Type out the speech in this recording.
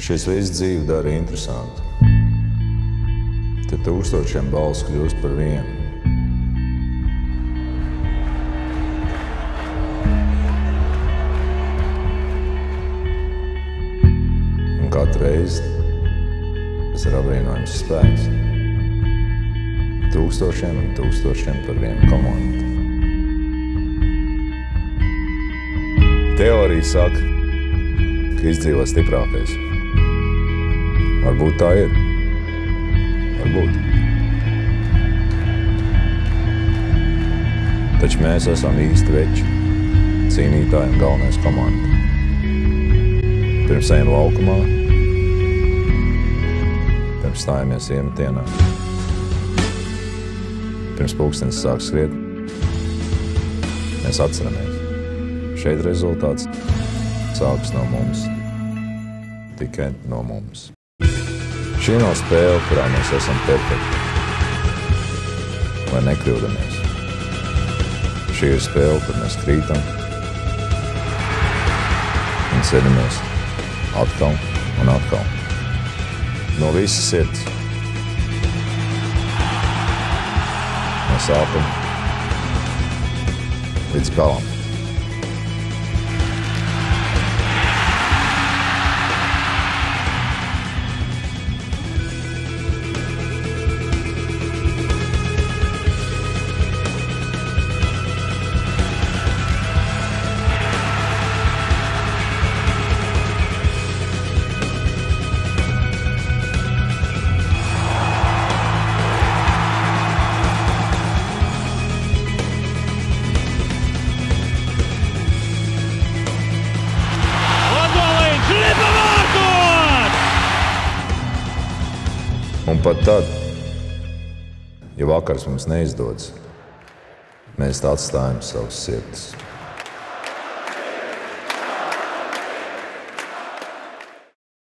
Šis viss dzīvi dara interesantu. Te tūkstošiem balsu kļūst par vienu. Un katru reizi tas ir apbrīnojams spēks. Tūkstošiem un tūkstošiem par vienu komandu. Teorija saka, ka izdzīvo stiprākais. Varbūt tā ir. Varbūt. Taču mēs esam īsti veči, cīnītāji un galvenais komanda. Pirms ejam laukumā, pirms stājamies iemetienā, pirms pulkstenis sāk skriet, mēs atceramies. Šeit rezultāts sākas no mums, tikai no mums. Šī nav spēle, kurā mēs esam perfekti vai nekļūdamies. Šī ir spēle, kur mēs krītam un ceļamies atkal un atkal. No visas sirds. No sākuma līdz galam. Un pat tad, ja vakars mums neizdodas, mēs atstājam savas sirdis.